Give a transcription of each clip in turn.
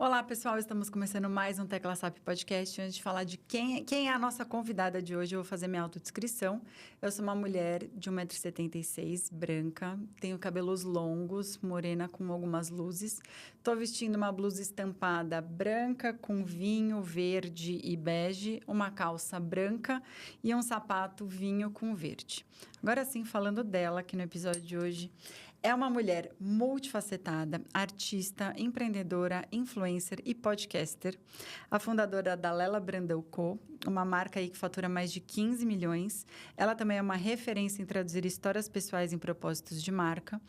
Olá, pessoal. Estamos começando mais um Tecla SAP Podcast. Antes de falar de quem é a nossa convidada de hoje, eu vou fazer minha autodescrição. Eu sou uma mulher de 1,76 m, branca, tenho cabelos longos, morena com algumas luzes. Estou vestindo uma blusa estampada branca com vinho, verde e bege, uma calça branca e um sapato vinho com verde. Agora sim, falando dela aqui no episódio de hoje, é uma mulher multifacetada, artista, empreendedora, influencer e podcaster. A fundadora da Lela Brandão Co., uma marca aí que fatura mais de 15 milhões. Ela também é uma referência em traduzir histórias pessoais em propósitos de marca.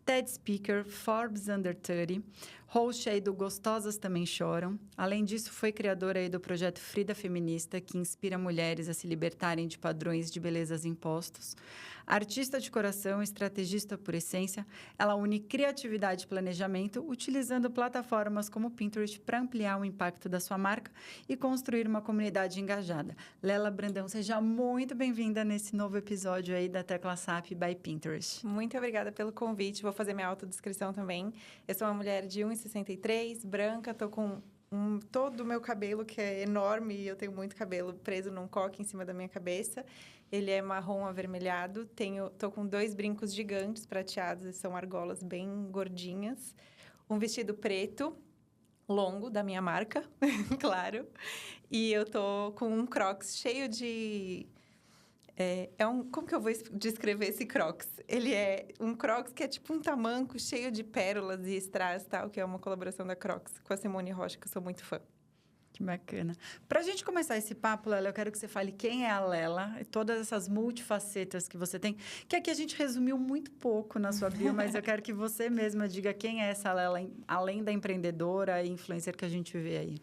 TED Speaker, Forbes Under 30, host aí do Gostosas Também Choram. Além disso, foi criadora aí do projeto Frida Feminista, que inspira mulheres a se libertarem de padrões de belezas impostos. Artista de coração, estrategista por essência, ela une criatividade e planejamento, utilizando plataformas como o Pinterest para ampliar o impacto da sua marca e construir uma comunidade engajada. Lela Brandão, seja muito bem-vinda nesse novo episódio aí da Tecla SAP by Pinterest. Muito obrigada pelo convite. Vou fazer minha autodescrição também. Eu sou uma mulher de 1,63 m, branca, estou com todo o meu cabelo, que é enorme, e eu tenho muito cabelo preso num coque em cima da minha cabeça. Ele é marrom avermelhado. Tô com 2 brincos gigantes prateados, são argolas bem gordinhas. Um vestido preto, longo, da minha marca, claro. E eu tô com um Crocs cheio de... como que eu vou descrever esse Crocs? Ele é um Crocs que é tipo um tamanco cheio de pérolas e strass, tal, que é uma colaboração da Crocs com a Simone Rocha, que eu sou muito fã. Que bacana. Para a gente começar esse papo, Lela, eu quero que você fale quem é a Lela e todas essas multifacetas que você tem, que aqui a gente resumiu muito pouco na sua bio, mas eu quero que você mesma diga quem é essa Lela, além da empreendedora e influencer que a gente vê aí.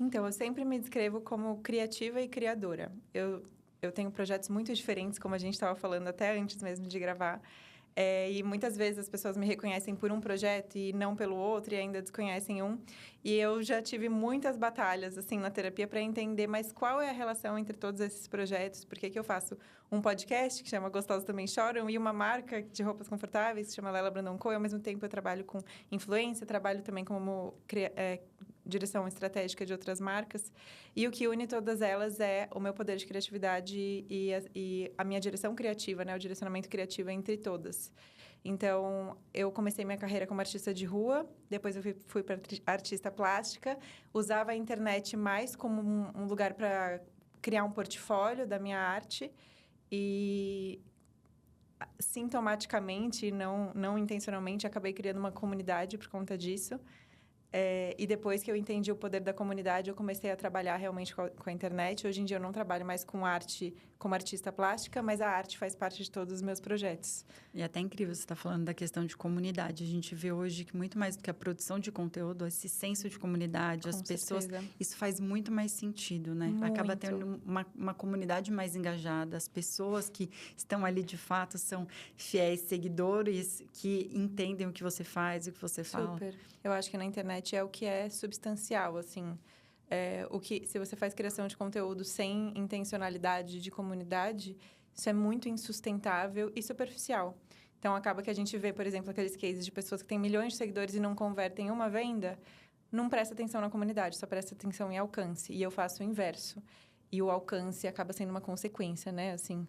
Então, eu sempre me descrevo como criativa e criadora. Eu tenho projetos muito diferentes, como a gente estava falando até antes mesmo de gravar. E muitas vezes as pessoas me reconhecem por um projeto e não pelo outro, e ainda desconhecem um. E eu já tive muitas batalhas, assim, na terapia para entender, mas qual é a relação entre todos esses projetos? Por que eu faço um podcast que chama Gostosas Também Choram e uma marca de roupas confortáveis que chama Lela Brandão Co. E, ao mesmo tempo, eu trabalho com influência, trabalho também como direção estratégica de outras marcas. E o que une todas elas é o meu poder de criatividade e a minha direção criativa, né? O direcionamento criativo entre todas. Então, eu comecei minha carreira como artista de rua, depois eu fui para artista plástica, usava a internet mais como um lugar para criar um portfólio da minha arte e sintomaticamente, não intencionalmente, acabei criando uma comunidade por conta disso. E depois que eu entendi o poder da comunidade, eu comecei a trabalhar realmente com a internet. Hoje em dia, eu não trabalho mais com arte como artista plástica, mas a arte faz parte de todos os meus projetos. E é até incrível você estar falando da questão de comunidade. A gente vê hoje que muito mais do que a produção de conteúdo, esse senso de comunidade, Com as pessoas... certeza. Isso faz muito mais sentido, né? Muito. Acaba tendo uma comunidade mais engajada. As pessoas que estão ali, de fato, são fiéis seguidores que entendem o que você faz, o que você fala. Super. Eu acho que na internet é o que é substancial, assim. Se você faz criação de conteúdo sem intencionalidade de comunidade, isso é muito insustentável e superficial. Então, acaba que a gente vê, por exemplo, aqueles cases de pessoas que têm milhões de seguidores e não convertem em uma venda, não presta atenção na comunidade, só presta atenção em alcance. E eu faço o inverso. E o alcance acaba sendo uma consequência, né? Assim...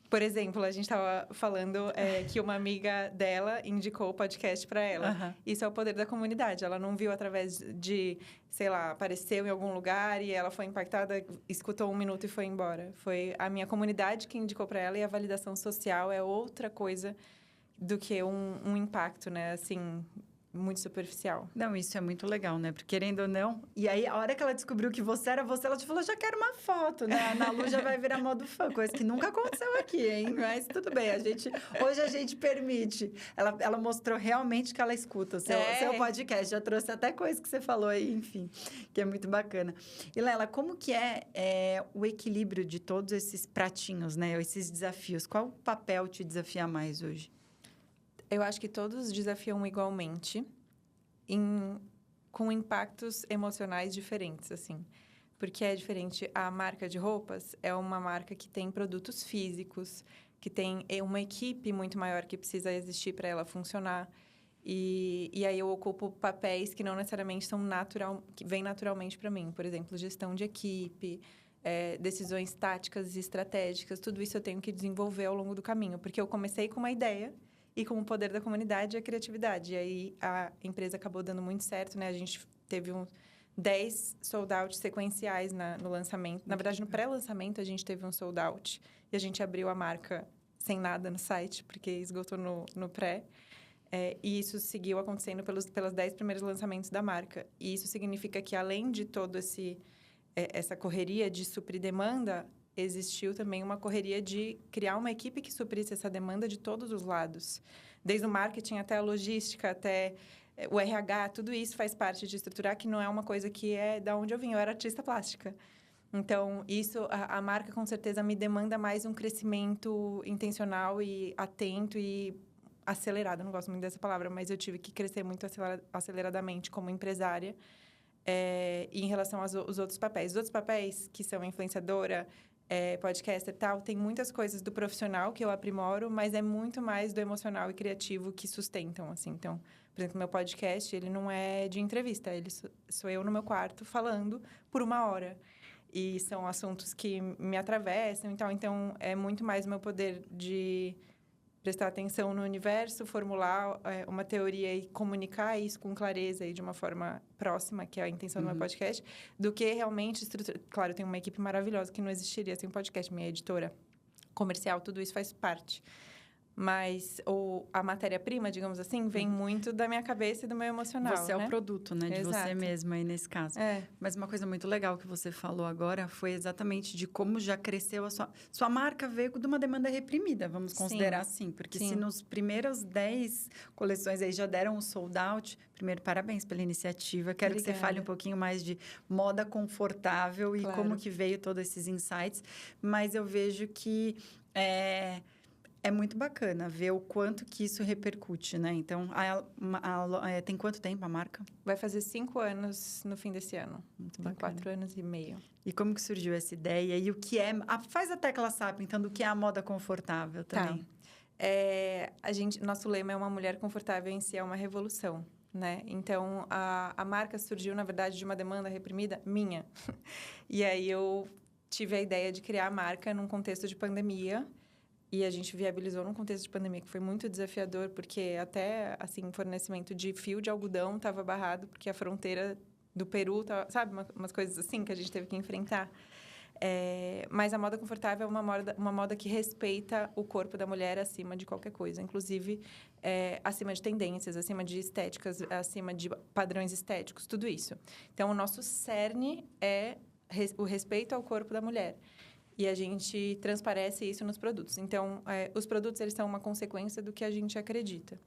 Por exemplo, a gente estava falando que uma amiga dela indicou o podcast para ela. Uhum. Isso é o poder da comunidade. Ela não viu através de, sei lá, apareceu em algum lugar e ela foi impactada, escutou 1 minuto e foi embora. Foi a minha comunidade que indicou para ela, e a validação social é outra coisa do que um impacto, né? Assim, muito superficial. Não, isso é muito legal, né? Porque, querendo ou não... E aí, a hora que ela descobriu que você era você, ela te falou, já quero uma foto, né? A Ana Lu já vai virar modo fã, coisa que nunca aconteceu aqui, hein? Mas tudo bem, hoje a gente permite. Ela mostrou realmente que ela escuta o seu podcast, já trouxe até coisa que você falou aí, enfim, que é muito bacana. E, Lela, como que é o equilíbrio de todos esses pratinhos, né? Esses desafios? Qual papel te desafia mais hoje? Eu acho que todos desafiam igualmente, com impactos emocionais diferentes, assim. Porque é diferente. A marca de roupas é uma marca que tem produtos físicos, que tem uma equipe muito maior que precisa existir para ela funcionar. E aí eu ocupo papéis que não necessariamente que vêm naturalmente para mim. Por exemplo, gestão de equipe, decisões táticas e estratégicas. Tudo isso eu tenho que desenvolver ao longo do caminho. Porque eu comecei com uma ideia e com o poder da comunidade e a criatividade. E aí a empresa acabou dando muito certo, né? A gente teve 10 sold-out sequenciais no lançamento. Na verdade, no pré-lançamento, a gente teve um sold-out. E a gente abriu a marca sem nada no site, porque esgotou no pré. E isso seguiu acontecendo pelos 10 primeiros lançamentos da marca. E isso significa que, além de todo essa correria de suprir demanda, existiu também uma correria de criar uma equipe que suprisse essa demanda de todos os lados. Desde o marketing até a logística, até o RH, tudo isso faz parte de estruturar, que não é uma coisa que é da onde eu vim. Eu era artista plástica. Então, a marca, com certeza, me demanda mais um crescimento intencional e atento e acelerado. Eu não gosto muito dessa palavra, mas eu tive que crescer muito aceleradamente como empresária. E em relação aos outros papéis. Os outros papéis, que são influenciadora, podcaster e tal, tem muitas coisas do profissional que eu aprimoro, mas é muito mais do emocional e criativo que sustentam, assim. Então, por exemplo, meu podcast, ele não é de entrevista. Ele sou eu no meu quarto falando por 1 hora. E são assuntos que me atravessam e tal. Então, é muito mais o meu poder de prestar atenção no universo, formular uma teoria e comunicar isso com clareza e de uma forma próxima, que é a intenção do meu podcast, do que realmente estruturar. Claro, eu tenho uma equipe maravilhosa que não existiria sem podcast, minha editora comercial, tudo isso faz parte. Mas a matéria-prima, digamos assim, vem muito da minha cabeça e do meu emocional, Você é né? o produto, né? De Exato. você mesma aí, nesse caso. Mas uma coisa muito legal que você falou agora foi exatamente de como já cresceu a sua marca veio de uma demanda reprimida, vamos considerar assim. Porque se nos primeiros 10 coleções aí já deram o sold out, primeiro, parabéns pela iniciativa. Quero que você fale um pouquinho mais de moda confortável e como que veio todos esses insights. Mas eu vejo que... É muito bacana ver o quanto que isso repercute, né? Então, tem quanto tempo a marca? Vai fazer 5 anos no fim desse ano. Muito tem bacana. 4 anos e meio. E como que surgiu essa ideia? E o que é... Faz a tecla SAP, então, do que é a moda confortável também. Nosso lema é uma mulher confortável em si, é uma revolução, né? Então, a marca surgiu, na verdade, de uma demanda reprimida minha. E aí, eu tive a ideia de criar a marca num contexto de pandemia. E a gente viabilizou num contexto de pandemia que foi muito desafiador, porque até, assim, fornecimento de fio de algodão estava barrado, porque a fronteira do Peru, sabe? Umas coisas assim que a gente teve que enfrentar. Mas a moda confortável é uma moda que respeita o corpo da mulher acima de qualquer coisa. Inclusive, acima de tendências, acima de estéticas, acima de padrões estéticos, tudo isso. Então, o nosso cerne é o respeito ao corpo da mulher. E a gente transparece isso nos produtos. Então, os produtos, eles são uma consequência do que a gente acredita.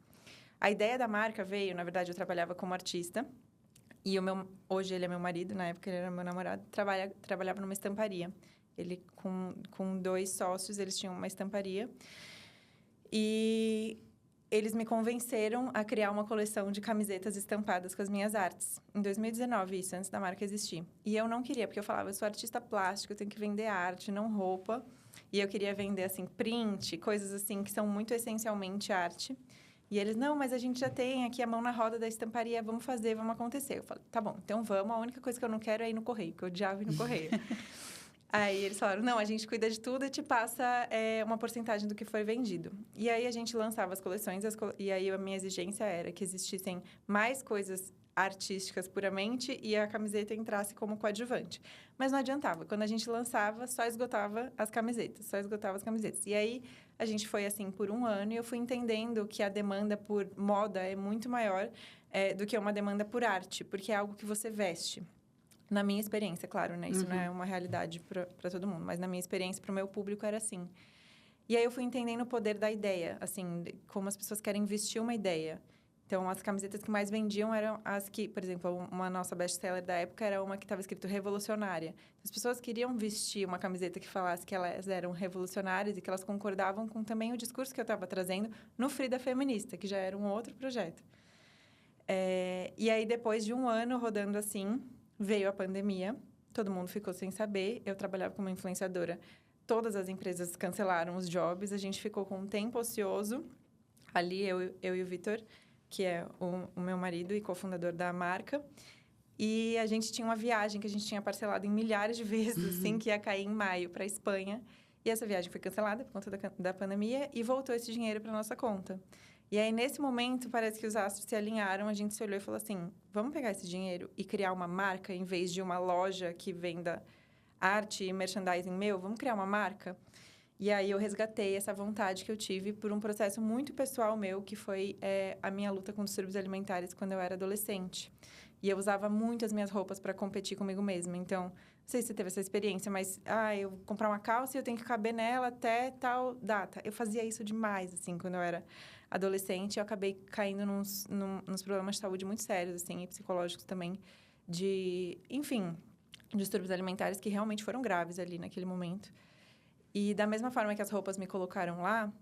A ideia da marca veio... Na verdade, eu trabalhava como artista. E hoje, ele é meu marido. Na época, ele era meu namorado. Trabalhava numa estamparia. Ele, com 2 sócios, eles tinham uma estamparia. E eles me convenceram a criar uma coleção de camisetas estampadas com as minhas artes. Em 2019, isso, antes da marca existir. E eu não queria, porque eu falava, eu sou artista plástica, eu tenho que vender arte, não roupa. E eu queria vender, assim, print, coisas assim, que são muito essencialmente arte. E eles, não, mas a gente já tem aqui a mão na roda da estamparia, vamos fazer, vamos acontecer. Eu falei, tá bom, então vamos, a única coisa que eu não quero é ir no correio, porque eu odiava ir no correio. Aí eles falaram, não, a gente cuida de tudo e te passa uma porcentagem do que foi vendido. E aí a gente lançava as coleções, e aí a minha exigência era que existissem mais coisas artísticas puramente e a camiseta entrasse como coadjuvante. Mas não adiantava. Quando a gente lançava, só esgotava as camisetas. E aí a gente foi assim por 1 ano e eu fui entendendo que a demanda por moda é muito maior do que uma demanda por arte, porque é algo que você veste. Na minha experiência, claro, né? Isso não é uma realidade para todo mundo. Mas na minha experiência, para o meu público, era assim. E aí, eu fui entendendo o poder da ideia. Assim, como as pessoas querem vestir uma ideia. Então, as camisetas que mais vendiam eram as que... Por exemplo, uma nossa best-seller da época era uma que estava escrito revolucionária. As pessoas queriam vestir uma camiseta que falasse que elas eram revolucionárias e que elas concordavam com também o discurso que eu estava trazendo no Frida Feminista, que já era um outro projeto. E aí, depois de 1 ano rodando assim... Veio a pandemia, todo mundo ficou sem saber. Eu trabalhava como influenciadora. Todas as empresas cancelaram os jobs. A gente ficou com um tempo ocioso. Ali, eu e o Vitor, que é o meu marido e cofundador da marca. E a gente tinha uma viagem que a gente tinha parcelado em milhares de vezes, assim, que ia cair em maio para a Espanha. E essa viagem foi cancelada por conta da pandemia e voltou esse dinheiro para nossa conta. E aí, nesse momento, parece que os astros se alinharam, a gente se olhou e falou assim, vamos pegar esse dinheiro e criar uma marca em vez de uma loja que venda arte e merchandising meu? Vamos criar uma marca? E aí, eu resgatei essa vontade que eu tive por um processo muito pessoal meu, que foi a minha luta com distúrbios alimentares quando eu era adolescente. E eu usava muito as minhas roupas para competir comigo mesma. Então, não sei se você teve essa experiência, mas eu vou comprar uma calça e eu tenho que caber nela até tal data. Eu fazia isso demais, assim, quando eu era adolescente. Eu acabei caindo nos problemas de saúde muito sérios, assim, e psicológicos também, enfim, distúrbios alimentares que realmente foram graves ali naquele momento. E da mesma forma que as roupas me colocaram lá,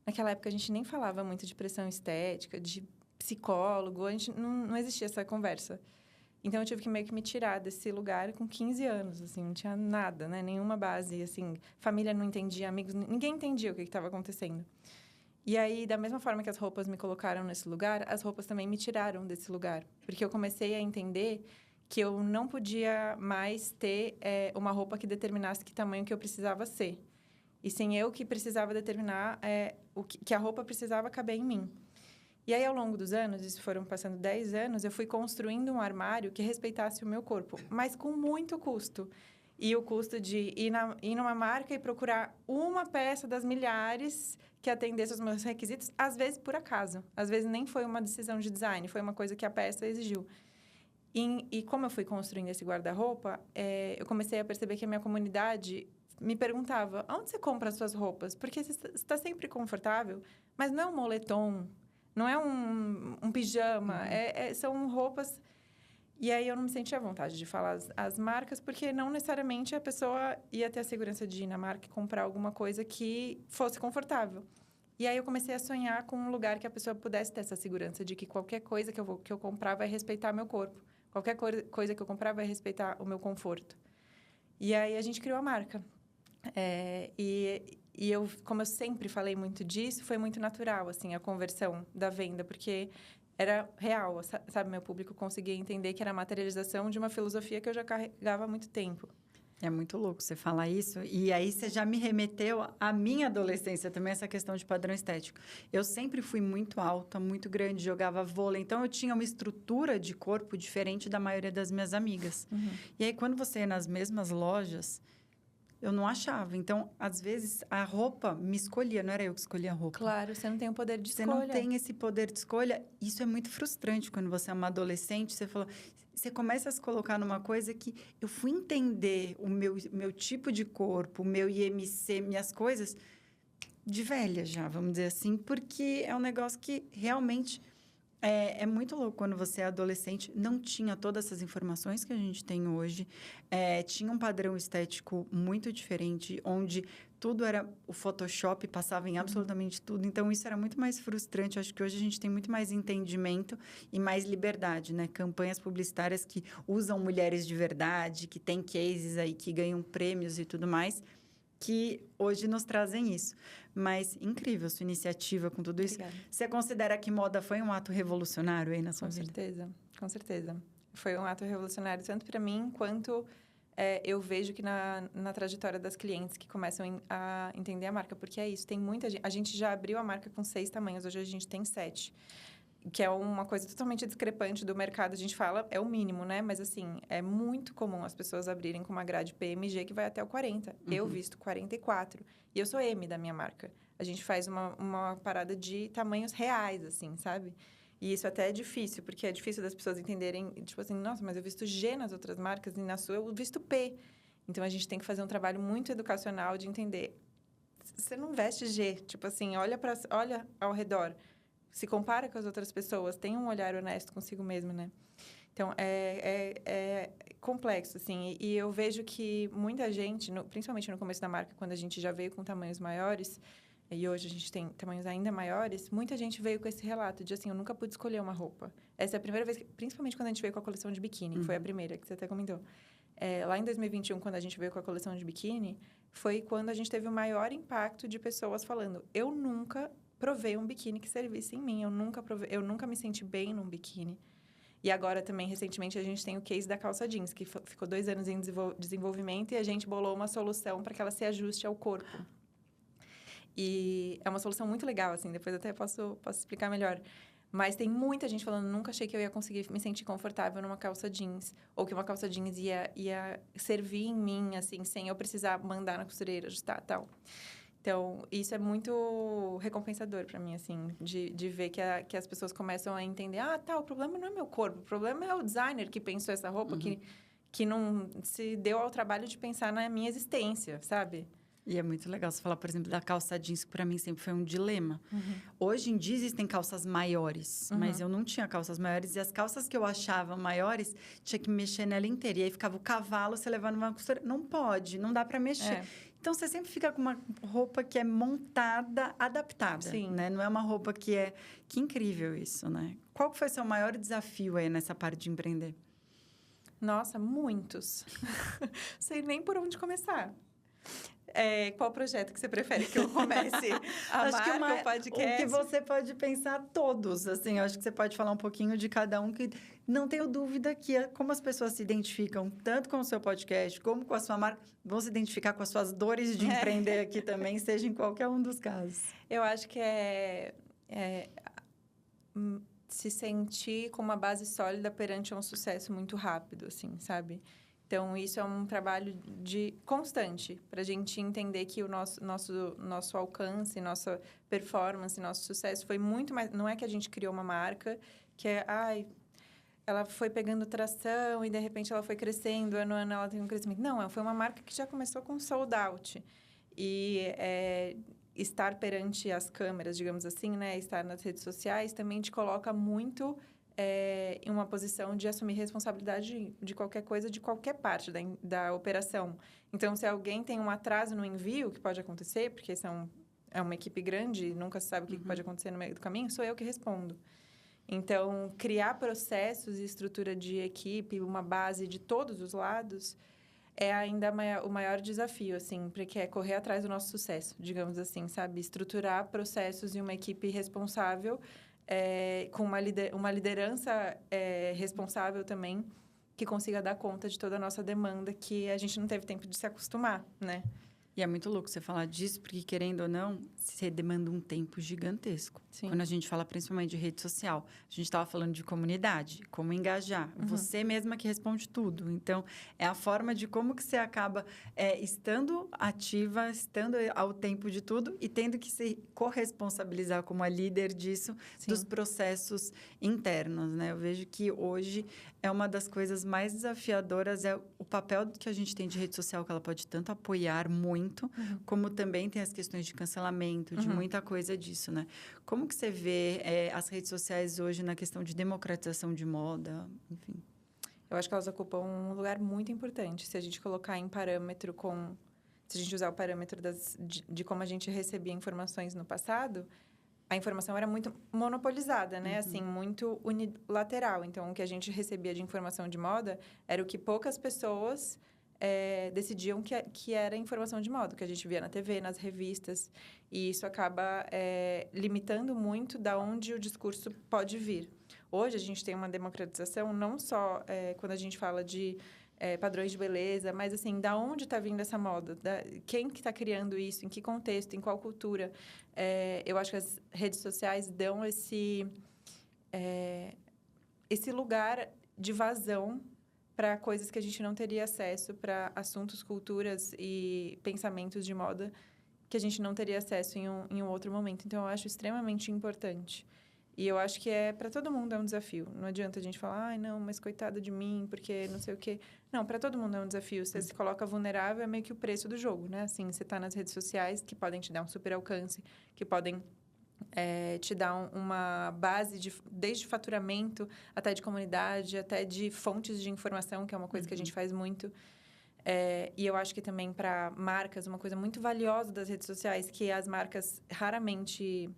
naquela época a gente nem falava muito de pressão estética, de psicólogo, a gente não existia essa conversa. Então, eu tive que meio que me tirar desse lugar com 15 anos, assim, não tinha nada, né? Nenhuma base, assim, família não entendia, amigos, ninguém entendia o que estava acontecendo. E aí, da mesma forma que as roupas me colocaram nesse lugar, as roupas também me tiraram desse lugar. Porque eu comecei a entender que eu não podia mais ter uma roupa que determinasse que tamanho que eu precisava ser. E sim eu que precisava determinar que a roupa precisava caber em mim. E aí, ao longo dos anos, isso foram passando 10 anos, eu fui construindo um armário que respeitasse o meu corpo, mas com muito custo. E o custo de ir numa marca e procurar uma peça das milhares que atendesse aos meus requisitos, às vezes por acaso. Às vezes nem foi uma decisão de design, foi uma coisa que a peça exigiu. E como eu fui construindo esse guarda-roupa, eu comecei a perceber que a minha comunidade me perguntava, onde você compra as suas roupas? Porque você está sempre confortável, mas não é um moletom, não é um pijama, são roupas... E aí, eu não me sentia à vontade de falar as marcas, porque não necessariamente a pessoa ia ter a segurança de ir na marca e comprar alguma coisa que fosse confortável. E aí, eu comecei a sonhar com um lugar que a pessoa pudesse ter essa segurança de que qualquer coisa que eu comprar vai respeitar meu corpo. Qualquer coisa que eu comprar vai respeitar o meu conforto. E aí, a gente criou a marca. Eu, como eu sempre falei muito disso, foi muito natural, assim, a conversão da venda, porque era real, sabe? Meu público conseguia entender que era a materialização de uma filosofia que eu já carregava há muito tempo. É muito louco você falar isso. E aí, você já me remeteu à minha adolescência também, essa questão de padrão estético. Eu sempre fui muito alta, muito grande, jogava vôlei. Então, eu tinha uma estrutura de corpo diferente da maioria das minhas amigas. Uhum. E aí, quando você ia nas mesmas lojas, eu não achava. Então, às vezes, a roupa me escolhia. Não era eu que escolhia a roupa. Claro, você não tem o poder de Você escolha. não tem esse poder de escolha. Isso é muito frustrante quando você é uma adolescente. Você fala... Você começa a se colocar numa coisa que eu fui entender o meu tipo de corpo, o meu IMC, minhas coisas, de velha já, vamos dizer assim, porque é um negócio que realmente é muito louco. Quando você é adolescente, não tinha todas essas informações que a gente tem hoje. Tinha um padrão estético muito diferente, onde tudo era... O Photoshop passava em absolutamente tudo. Então, isso era muito mais frustrante. Acho que hoje a gente tem muito mais entendimento e mais liberdade, né? Campanhas publicitárias que usam mulheres de verdade, que têm cases aí, que ganham prêmios e tudo mais, que hoje nos trazem isso. Mas incrível sua iniciativa com tudo isso. Obrigada. Você considera que moda foi um ato revolucionário aí na sua vida? Com certeza. Foi um ato revolucionário, tanto para mim, quanto eu vejo que na trajetória das clientes que começam a entender a marca. Porque é isso, tem muita gente... A gente já abriu a marca com 6 tamanhos, hoje a gente tem 7. Que é uma coisa totalmente discrepante do mercado. A gente fala, é o mínimo, né? Mas, assim, é muito comum as pessoas abrirem com uma grade PMG que vai até o 40. Eu visto 44. E eu sou M da minha marca. A gente faz uma parada de tamanhos reais, assim, sabe? E isso até é difícil, porque é difícil das pessoas entenderem, tipo assim, nossa, mas eu visto G nas outras marcas e na sua eu visto P. Então, a gente tem que fazer um trabalho muito educacional de entender. Você não veste G. Tipo assim, olha ao redor. Se compara com as outras pessoas, tem um olhar honesto consigo mesmo, né? Então, é complexo, assim. E eu vejo que muita gente, principalmente no começo da marca, quando a gente já veio com tamanhos maiores, e hoje a gente tem tamanhos ainda maiores, muita gente veio com esse relato de, assim, eu nunca pude escolher uma roupa. Essa é a primeira vez, principalmente quando a gente veio com a coleção de biquíni, que foi a primeira, que você até comentou. Lá em 2021, quando a gente veio com a coleção de biquíni, foi quando a gente teve o maior impacto de pessoas falando, eu nunca provei um biquíni que servisse em mim. Eu nunca me senti bem num biquíni. E agora também, recentemente, a gente tem o case da calça jeans, que ficou 2 anos em desenvolvimento e a gente bolou uma solução para que ela se ajuste ao corpo. E é uma solução muito legal, assim, depois até posso explicar melhor. Mas tem muita gente falando, nunca achei que eu ia conseguir me sentir confortável numa calça jeans. Ou que uma calça jeans ia servir em mim, assim, sem eu precisar mandar na costureira, ajustar e tal. Então, isso é muito recompensador para mim, assim, de ver que as pessoas começam a entender, o problema não é meu corpo, o problema é o designer que pensou essa roupa, que não se deu ao trabalho de pensar na minha existência, sabe? E é muito legal você falar, por exemplo, da calça jeans, que para mim sempre foi um dilema. Hoje em dia existem calças maiores, mas eu não tinha calças maiores. E as calças que eu achava maiores, tinha que mexer nela inteira. E aí ficava o cavalo, você levando uma costura. Não pode, não dá para mexer. Então, você sempre fica com uma roupa que é montada, adaptada. Sim. Né? Não é uma roupa que é... Que incrível isso, né? Qual foi o seu maior desafio aí nessa parte de empreender? Nossa, muitos. Sei nem por onde começar. Qual projeto que você prefere que eu comece? Acho que o podcast? O que você pode pensar todos, assim. Acho que você pode falar um pouquinho de cada um, que não tenho dúvida que como as pessoas se identificam, tanto com o seu podcast, como com a sua marca, vão se identificar com as suas dores de empreender aqui também, seja em qualquer um dos casos. Eu acho que se sentir com uma base sólida perante um sucesso muito rápido, assim, sabe? Então, isso é um trabalho constante para a gente entender que o nosso alcance, nossa performance, nosso sucesso foi muito mais... Não é que a gente criou uma marca que ela foi pegando tração e, de repente, ela foi crescendo. Ano a ano, ela tem um crescimento. Não, foi uma marca que já começou com sold out. E estar perante as câmeras, digamos assim, né? Estar nas redes sociais também te coloca muito... em uma posição de assumir responsabilidade de qualquer coisa, de qualquer parte da operação. Então, se alguém tem um atraso no envio, que pode acontecer, porque é uma equipe grande, nunca se sabe o que pode acontecer no meio do caminho, sou eu que respondo. Então, criar processos e estrutura de equipe, uma base de todos os lados, é ainda o maior desafio, assim, porque é correr atrás do nosso sucesso, digamos assim, sabe? Estruturar processos e uma equipe responsável com uma liderança responsável também, que consiga dar conta de toda a nossa demanda, que a gente não teve tempo de se acostumar, né? E é muito louco você falar disso, porque, querendo ou não, você demanda um tempo gigantesco. Sim. Quando a gente fala principalmente de rede social, a gente estava falando de comunidade, como engajar. Você mesma que responde tudo. Então, é a forma de como que você acaba estando ativa, estando ao tempo de tudo e tendo que se corresponsabilizar como a líder disso, Sim. dos processos internos, né? Eu vejo que hoje é uma das coisas mais desafiadoras, é o papel que a gente tem de rede social, que ela pode tanto apoiar muito, como também tem as questões de cancelamento, de muita coisa disso, né? Como que você vê as redes sociais hoje na questão de democratização de moda, enfim? Eu acho que elas ocupam um lugar muito importante. Se a gente colocar em parâmetro se a gente usar o parâmetro de como a gente recebia informações no passado, a informação era muito monopolizada, né? Assim, muito unilateral. Então, o que a gente recebia de informação de moda era o que poucas pessoas decidiam que era informação de moda, que a gente via na TV, nas revistas. E isso acaba limitando muito da onde o discurso pode vir. Hoje, a gente tem uma democratização, não só quando a gente fala de padrões de beleza, mas, assim, da onde está vindo essa moda? Quem que está criando isso? Em que contexto? Em qual cultura? Eu acho que as redes sociais dão esse lugar de vazão para coisas que a gente não teria acesso, para assuntos, culturas e pensamentos de moda que a gente não teria acesso em um outro momento. Então, eu acho extremamente importante. E eu acho que para todo mundo é um desafio. Não adianta a gente falar, não, mas coitada de mim, porque não sei o quê. Não, para todo mundo é um desafio. Você se coloca vulnerável, é meio que o preço do jogo, né? Assim, você está nas redes sociais, que podem te dar um super alcance, que podem te dar uma base desde faturamento, até de comunidade, até de fontes de informação, que é uma coisa que a gente faz muito. E eu acho que também para marcas, uma coisa muito valiosa das redes sociais, que as marcas raramente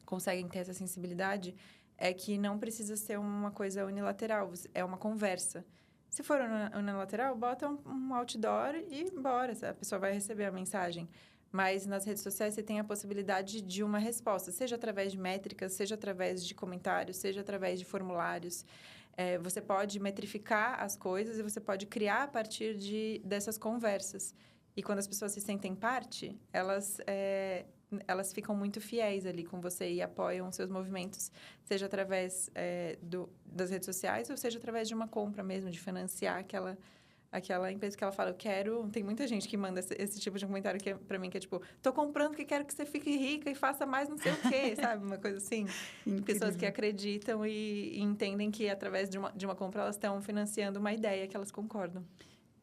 conseguem ter essa sensibilidade, é que não precisa ser uma coisa unilateral, é uma conversa. Se for unilateral, bota um outdoor e bora, a pessoa vai receber a mensagem. Mas nas redes sociais você tem a possibilidade de uma resposta, seja através de métricas, seja através de comentários, seja através de formulários. Você pode metrificar as coisas e você pode criar a partir dessas conversas. E quando as pessoas se sentem parte, elas ficam muito fiéis ali com você e apoiam seus movimentos, seja através das redes sociais ou seja através de uma compra mesmo, de financiar aquela empresa que ela fala, eu quero... Tem muita gente que manda esse tipo de comentário pra mim, que é tipo, tô comprando porque quero que você fique rica e faça mais não sei o quê, sabe? Uma coisa assim. Pessoas que acreditam e entendem que através de uma compra elas estão financiando uma ideia que elas concordam.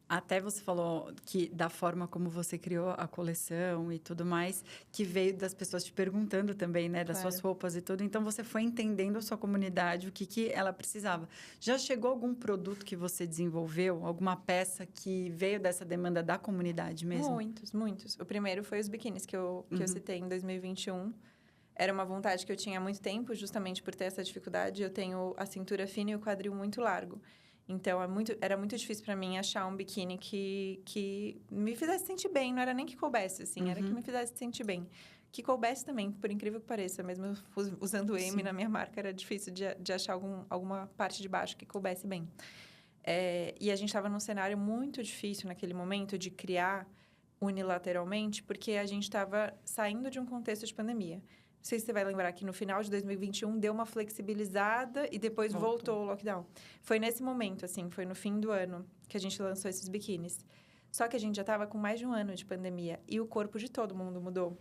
Até você falou que da forma como você criou a coleção e tudo mais, que veio das pessoas te perguntando também, né? Das suas roupas e tudo. Então, você foi entendendo a sua comunidade, o que ela precisava. Já chegou algum produto que você desenvolveu? Alguma peça que veio dessa demanda da comunidade mesmo? Muitos, muitos. O primeiro foi os biquínis que eu citei em 2021. Era uma vontade que eu tinha há muito tempo, justamente por ter essa dificuldade. Eu tenho a cintura fina e o quadril muito largo. Então, era muito difícil para mim achar um biquíni que me fizesse sentir bem. Não era nem que coubesse, assim. Era que me fizesse sentir bem. Que coubesse também, por incrível que pareça. Mesmo usando M na minha marca, era difícil de achar alguma parte de baixo que coubesse bem. E a gente estava num cenário muito difícil naquele momento de criar unilateralmente, porque a gente estava saindo de um contexto de pandemia. Não sei se você vai lembrar que no final de 2021 deu uma flexibilizada e depois voltou o lockdown. Foi nesse momento, assim, foi no fim do ano que a gente lançou esses biquínis. Só que a gente já estava com mais de um ano de pandemia e o corpo de todo mundo mudou,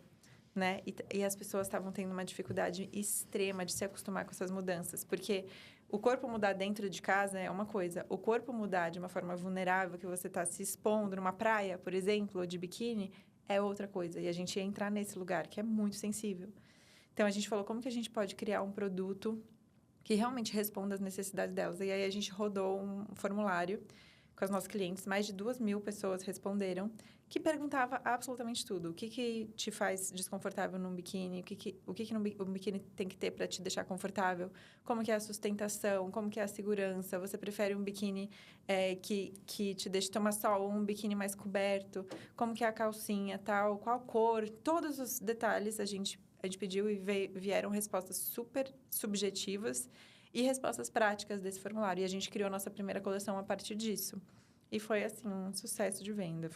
né? E as pessoas estavam tendo uma dificuldade extrema de se acostumar com essas mudanças, porque o corpo mudar dentro de casa é uma coisa, o corpo mudar de uma forma vulnerável, que você está se expondo numa praia, por exemplo, ou de biquíni, é outra coisa. E a gente ia entrar nesse lugar que é muito sensível. Então, a gente falou como que a gente pode criar um produto que realmente responda às necessidades delas. E aí, a gente rodou um formulário com os nossos clientes. Mais de 2.000 pessoas responderam, que perguntava absolutamente tudo. O que te faz desconfortável num biquíni? O que um biquíni tem que ter para te deixar confortável? Como que é a sustentação? Como que é a segurança? Você prefere um biquíni que te deixe tomar sol ou um biquíni mais coberto? Como que é a calcinha, tal? Qual cor? Todos os detalhes a gente pediu e vieram respostas super subjetivas e respostas práticas desse formulário. E a gente criou a nossa primeira coleção a partir disso. E foi, assim, um sucesso de venda.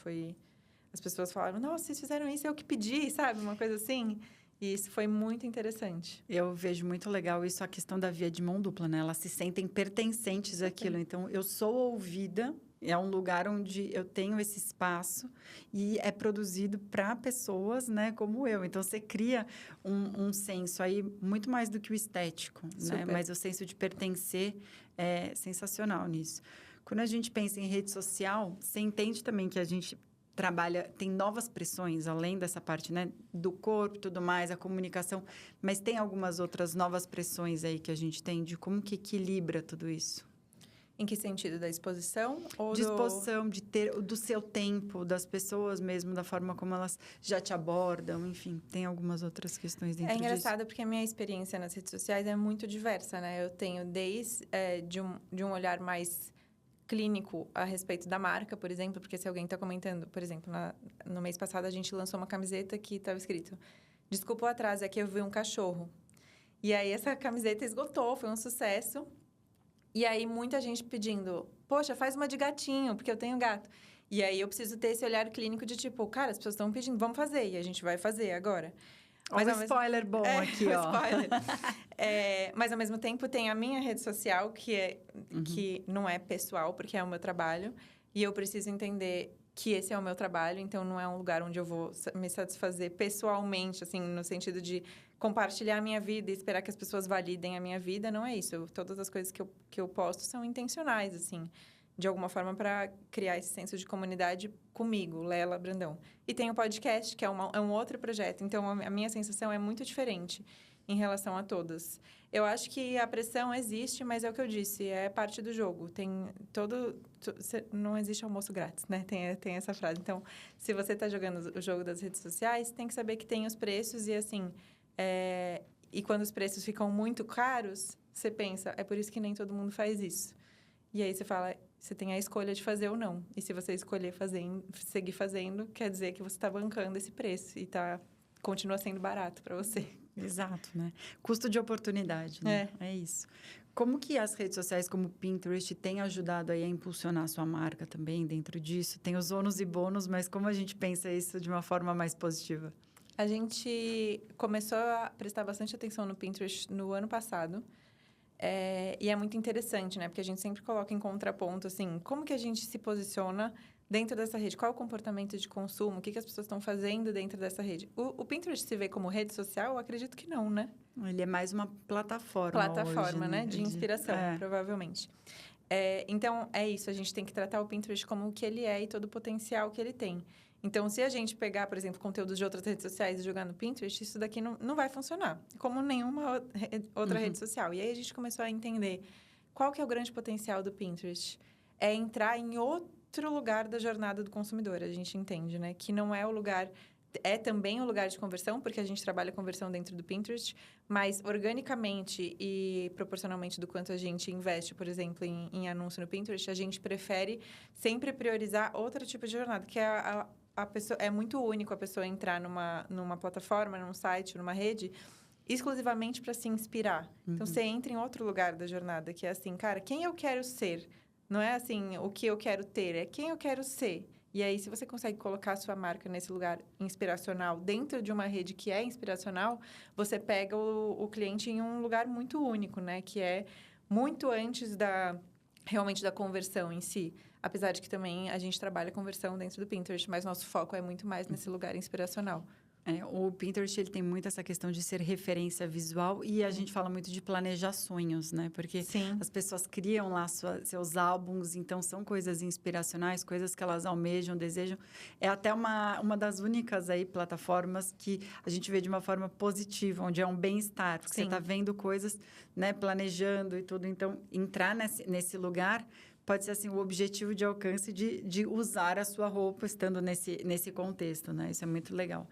As pessoas falaram, nossa, vocês fizeram isso, eu que pedi, sabe? Uma coisa assim. E isso foi muito interessante. Eu vejo muito legal isso, a questão da via de mão dupla, né? Elas se sentem pertencentes àquilo. Então, eu sou ouvida, é um lugar onde eu tenho esse espaço e é produzido para pessoas, né, como eu. Então, você cria um senso aí muito mais do que o estético, né? Mas o senso de pertencer é sensacional nisso. Quando a gente pensa em rede social, você entende também que a gente tem novas pressões, além dessa parte, né, do corpo e tudo mais, a comunicação, mas tem algumas outras novas pressões aí que a gente tem de como que equilibra tudo isso? Em que sentido? Da exposição? Ou de exposição, do seu tempo, das pessoas mesmo, da forma como elas já te abordam, enfim, tem algumas outras questões dentro disso. É engraçado porque a minha experiência nas redes sociais é muito diversa, né? Eu tenho desde de um olhar mais clínico a respeito da marca, por exemplo, porque se alguém está comentando, por exemplo, no mês passado a gente lançou uma camiseta que estava escrito desculpa o atraso, é que eu vi um cachorro. E aí essa camiseta esgotou, foi um sucesso. E aí muita gente pedindo, poxa, faz uma de gatinho, porque eu tenho gato. E aí eu preciso ter esse olhar clínico de tipo, cara, as pessoas estão pedindo, vamos fazer, e a gente vai fazer agora. Olha o spoiler bom aqui, ó. Spoiler. Mas, ao mesmo tempo, tem a minha rede social, que não é pessoal, porque é o meu trabalho. E eu preciso entender que esse é o meu trabalho. Então, não é um lugar onde eu vou me satisfazer pessoalmente, assim, no sentido de compartilhar a minha vida e esperar que as pessoas validem a minha vida. Não é isso. Todas as coisas que eu posto são intencionais, assim, de alguma forma para criar esse senso de comunidade comigo, Lela Brandão. E tem o podcast, que é um outro projeto. Então, a minha sensação é muito diferente em relação a todas. Eu acho que a pressão existe, mas é o que eu disse, é parte do jogo. Não existe almoço grátis, né? Tem essa frase. Então, se você está jogando o jogo das redes sociais, tem que saber que tem os preços e, assim... E quando os preços ficam muito caros, você pensa, é por isso que nem todo mundo faz isso. E aí você fala, Você tem a escolha de fazer ou não. E se você escolher seguir fazendo, quer dizer que você está bancando esse preço e continua sendo barato para você. Exato, né? Custo de oportunidade, né? É isso. Como que as redes sociais como o Pinterest têm ajudado aí a impulsionar a sua marca também dentro disso? Tem os ônus e bônus, mas como a gente pensa isso de uma forma mais positiva? A gente começou a prestar bastante atenção no Pinterest no ano passado. E é muito interessante, né? Porque a gente sempre coloca em contraponto, assim, como que a gente se posiciona dentro dessa rede? Qual é o comportamento de consumo? O que as pessoas estão fazendo dentro dessa rede? O Pinterest se vê como rede social? Eu acredito que não, né? Ele é mais uma plataforma Plataforma, hoje, né? De inspiração, provavelmente. Então, é isso. A gente tem que tratar o Pinterest como o que ele é e todo o potencial que ele tem. Então, se a gente pegar, por exemplo, conteúdos de outras redes sociais e jogar no Pinterest, isso daqui não vai funcionar. Como nenhuma outra rede social. E aí, a gente começou a entender qual que é o grande potencial do Pinterest. É entrar em outro lugar da jornada do consumidor. A gente entende, né? Que não é o lugar... É também um lugar de conversão, porque a gente trabalha conversão dentro do Pinterest, mas organicamente e proporcionalmente do quanto a gente investe, por exemplo, em anúncio no Pinterest, a gente prefere sempre priorizar outro tipo de jornada, que é a pessoa... É muito único a pessoa entrar numa plataforma, num site, numa rede, exclusivamente para se inspirar. Então, você entra em outro lugar da jornada, que é assim, cara, quem eu quero ser? Não é assim, o que eu quero ter, é quem eu quero ser. E aí, se você consegue colocar a sua marca nesse lugar inspiracional, dentro de uma rede que é inspiracional, você pega o cliente em um lugar muito único, né? Que é muito antes realmente da conversão em si. Apesar de que também a gente trabalha conversão dentro do Pinterest, mas nosso foco é muito mais nesse lugar inspiracional. O Pinterest ele tem muito essa questão de ser referência visual e a gente fala muito de planejar sonhos, né? Porque as pessoas criam lá seus álbuns, então são coisas inspiracionais, coisas que elas almejam, desejam. É até uma das únicas aí plataformas que a gente vê de uma forma positiva, onde é um bem-estar, porque você está vendo coisas, né? Planejando e tudo. Então, entrar nesse lugar pode ser assim o objetivo de alcance de usar a sua roupa estando nesse contexto, né? Isso é muito legal.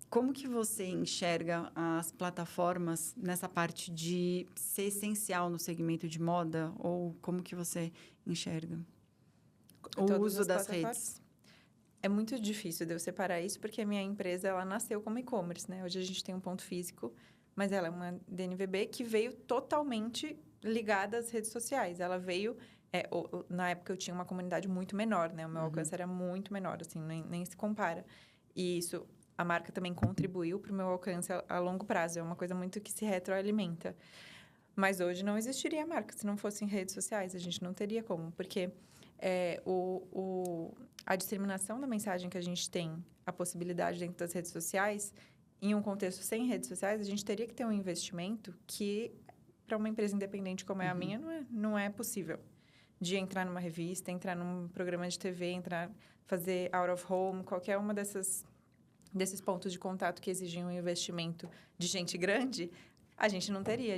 Como que você enxerga as plataformas nessa parte de ser essencial no segmento de moda? Ou como que você enxerga o uso das redes? É muito difícil de eu separar isso, porque a minha empresa, ela nasceu como e-commerce, né? Hoje a gente tem um ponto físico, mas ela é uma DNVB que veio totalmente ligada às redes sociais. Ela veio... na época, eu tinha uma comunidade muito menor, né? O meu alcance era muito menor, assim, nem se compara. E isso... A marca também contribuiu para o meu alcance a longo prazo. É uma coisa muito que se retroalimenta. Mas hoje não existiria marca se não fossem redes sociais. A gente não teria como. Porque a disseminação da mensagem que a gente tem, a possibilidade dentro das redes sociais, em um contexto sem redes sociais, a gente teria que ter um investimento que, para uma empresa independente como é a minha, não é possível. De entrar numa revista, entrar num programa de TV, fazer out of home, qualquer uma desses pontos de contato que exigem um investimento de gente grande, a gente não teria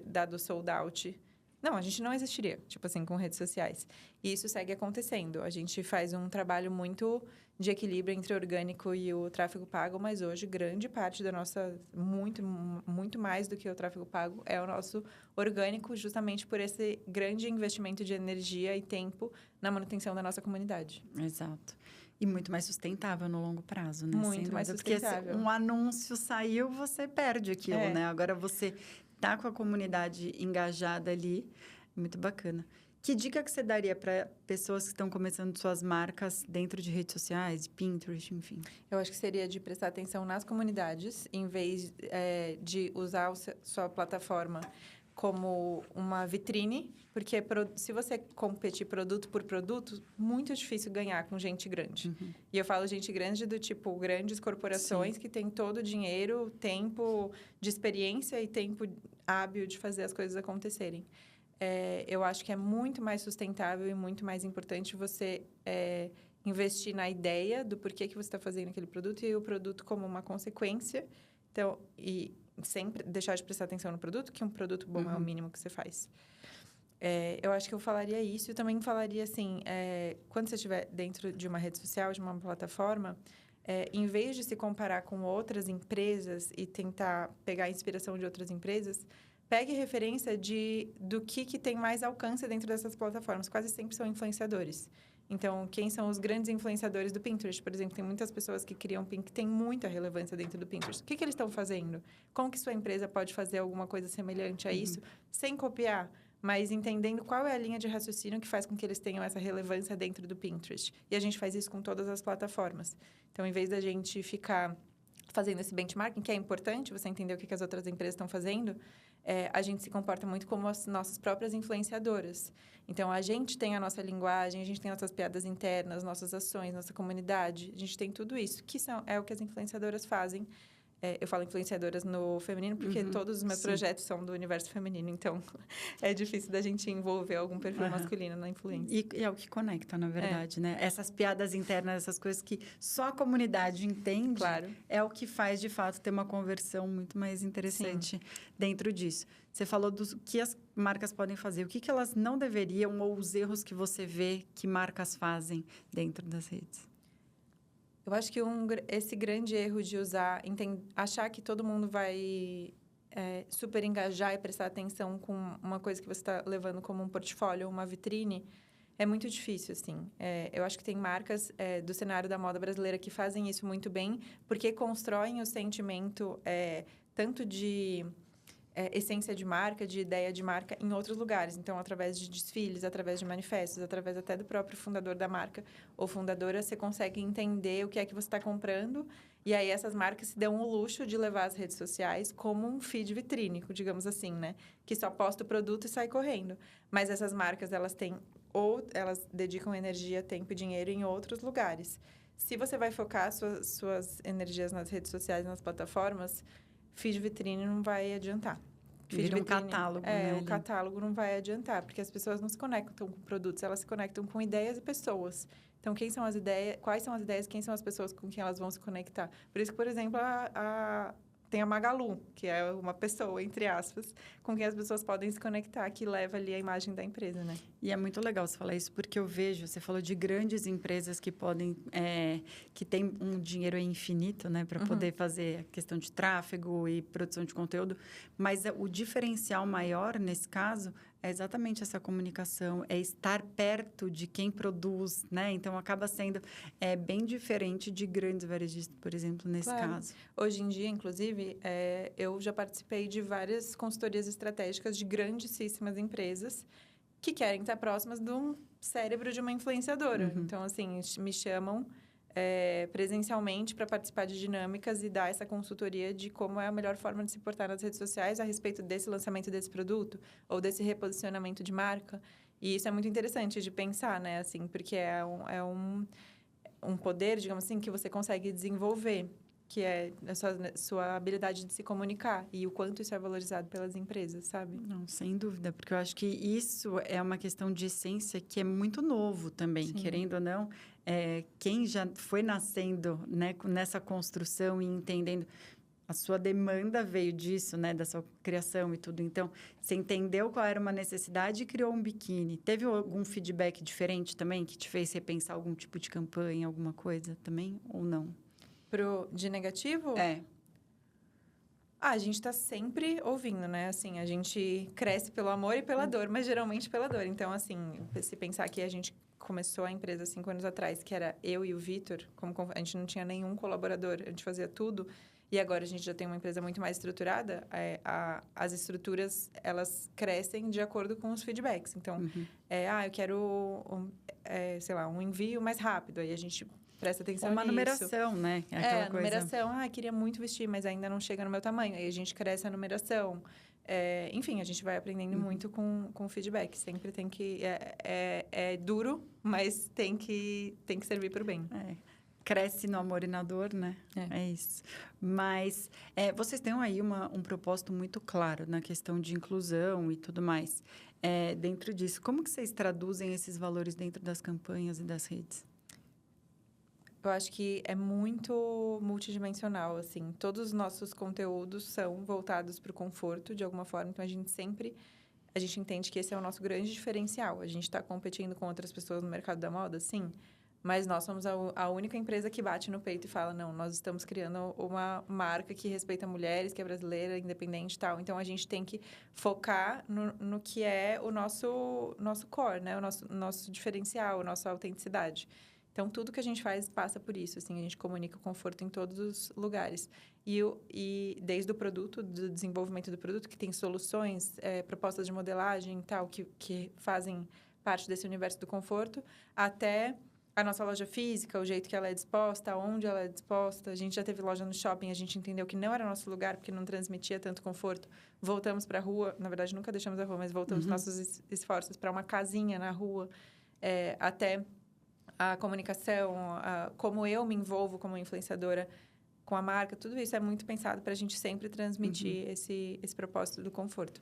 dado sold out. Não, a gente não existiria, tipo assim, com redes sociais. E isso segue acontecendo. A gente faz um trabalho muito de equilíbrio entre o orgânico e o tráfego pago, mas hoje grande parte da nossa, muito mais do que o tráfego pago, é o nosso orgânico, justamente por esse grande investimento de energia e tempo na manutenção da nossa comunidade. Exato. E muito mais sustentável no longo prazo, né? Muito mais sustentável. Porque um anúncio saiu, você perde aquilo, né? Agora você tá com a comunidade engajada ali, muito bacana. Que dica que você daria para pessoas que estão começando suas marcas dentro de redes sociais, Pinterest, enfim? Eu acho que seria de prestar atenção nas comunidades, em vez de usar sua plataforma como uma vitrine, porque se você competir produto por produto, muito difícil ganhar com gente grande. E eu falo gente grande do tipo grandes corporações que têm todo o dinheiro, tempo de experiência e tempo hábil de fazer as coisas acontecerem. Eu acho que é muito mais sustentável e muito mais importante você investir na ideia do porquê que você está fazendo aquele produto e o produto como uma consequência. Então, sempre deixar de prestar atenção no produto, que um produto bom é o mínimo que você faz. Eu acho que eu falaria isso. Eu também falaria, assim, quando você estiver dentro de uma rede social, de uma plataforma, em vez de se comparar com outras empresas e tentar pegar a inspiração de outras empresas, pegue referência do que tem mais alcance dentro dessas plataformas. Quase sempre são influenciadores. Então, quem são os grandes influenciadores do Pinterest? Por exemplo, tem muitas pessoas que criam que tem muita relevância dentro do Pinterest. O que eles estão fazendo? Como que sua empresa pode fazer alguma coisa semelhante a isso, sem copiar, mas entendendo qual é a linha de raciocínio que faz com que eles tenham essa relevância dentro do Pinterest. E a gente faz isso com todas as plataformas. Então, em vez da gente ficar fazendo esse benchmarking, que é importante você entender o que as outras empresas estão fazendo, a gente se comporta muito como as nossas próprias influenciadoras. Então, a gente tem a nossa linguagem, a gente tem nossas piadas internas, nossas ações, nossa comunidade. A gente tem tudo isso, que é o que as influenciadoras fazem. Eu falo influenciadoras no feminino porque todos os meus projetos são do universo feminino. Então, é difícil da gente envolver algum perfil masculino na influência. E é o que conecta, na verdade, né? Essas piadas internas, essas coisas que só a comunidade entende, é o que faz, de fato, ter uma conversão muito mais interessante dentro disso. Você falou do que as marcas podem fazer. O que elas não deveriam ou os erros que você vê que marcas fazem dentro das redes? Eu acho que esse grande erro de achar que todo mundo vai super engajar e prestar atenção com uma coisa que você está levando como um portfólio, uma vitrine, é muito difícil, assim. Eu acho que tem marcas do cenário da moda brasileira que fazem isso muito bem, porque constroem o sentimento tanto de essência de marca, de ideia de marca em outros lugares. Então, através de desfiles, através de manifestos, através até do próprio fundador da marca ou fundadora, você consegue entender o que é que você está comprando. E aí, essas marcas se dão o luxo de levar as redes sociais como um feed vitrínico, digamos assim, né? Que só posta o produto e sai correndo. Mas essas marcas, elas dedicam energia, tempo e dinheiro em outros lugares. Se você vai focar suas energias nas redes sociais, nas plataformas, feed vitrine não vai adiantar. Vira um catálogo, né? O catálogo não vai adiantar, porque as pessoas não se conectam com produtos, elas se conectam com ideias e pessoas. Então, quais são as ideias, quem são as pessoas com quem elas vão se conectar? Por isso que, por exemplo, tem a Magalu, que é uma pessoa, entre aspas, com quem as pessoas podem se conectar, que leva ali a imagem da empresa, né? E é muito legal você falar isso, porque eu vejo, você falou de grandes empresas que podem, que têm um dinheiro infinito, né, para poder fazer a questão de tráfego e produção de conteúdo, mas o diferencial maior, nesse caso, é exatamente essa comunicação, é estar perto de quem produz, né? Então, acaba sendo bem diferente de grandes varejistas, por exemplo, nesse caso. Hoje em dia, inclusive, eu já participei de várias consultorias estratégicas de grandíssimas empresas que querem estar próximas do cérebro de uma influenciadora. Então, assim, me chamam presencialmente para participar de dinâmicas e dar essa consultoria de como é a melhor forma de se portar nas redes sociais a respeito desse lançamento desse produto ou desse reposicionamento de marca. E isso é muito interessante de pensar, né? Assim, porque é um poder, digamos assim, que você consegue desenvolver, que é a sua habilidade de se comunicar e o quanto isso é valorizado pelas empresas, sabe? Não, sem dúvida, porque eu acho que isso é uma questão de essência que é muito novo também, querendo ou não. Quem já foi nascendo, né, nessa construção e entendendo, a sua demanda veio disso, né, da sua criação e tudo. Então, você entendeu qual era uma necessidade e criou um biquíni. Teve algum feedback diferente também que te fez repensar algum tipo de campanha, alguma coisa também, ou não? De negativo? A gente está sempre ouvindo, né? Assim, a gente cresce pelo amor e pela dor, mas geralmente pela dor. Então, assim, se pensar que a gente começou a empresa 5 anos atrás, que era eu e o Vitor, a gente não tinha nenhum colaborador, a gente fazia tudo. E agora a gente já tem uma empresa muito mais estruturada, as estruturas, elas crescem de acordo com os feedbacks. Então, eu quero, sei lá, um envio mais rápido. Aí a gente presta atenção nisso. Uma numeração, né? Aquela numeração. Queria muito vestir, mas ainda não chega no meu tamanho. Aí a gente cresce a numeração. Enfim, a gente vai aprendendo muito com feedback. Sempre tem que... É duro, mas tem que servir para o bem. Cresce no amor e na dor, né? É isso. Mas vocês têm aí um propósito muito claro na questão de inclusão e tudo mais. Dentro disso, como que vocês traduzem esses valores dentro das campanhas e das redes? Eu acho que é muito multidimensional, assim. Todos os nossos conteúdos são voltados para o conforto, de alguma forma. Então, a gente entende que esse é o nosso grande diferencial. A gente está competindo com outras pessoas no mercado da moda, sim. Mas nós somos a única empresa que bate no peito e fala, não, nós estamos criando uma marca que respeita mulheres, que é brasileira, independente e tal. Então, a gente tem que focar no que é o nosso core, né? O nosso diferencial, a nossa autenticidade. Então, tudo que a gente faz passa por isso, assim. A gente comunica o conforto em todos os lugares. E desde o produto, do desenvolvimento do produto, que tem soluções, propostas de modelagem e tal, que fazem parte desse universo do conforto, até a nossa loja física, o jeito que ela é disposta, onde ela é disposta. A gente já teve loja no shopping, a gente entendeu que não era nosso lugar, porque não transmitia tanto conforto. Voltamos para a rua, na verdade, nunca deixamos a rua, mas voltamos nossos esforços para uma casinha na rua, até a comunicação, como eu me envolvo como influenciadora com a marca, tudo isso é muito pensado para a gente sempre transmitir esse propósito do conforto.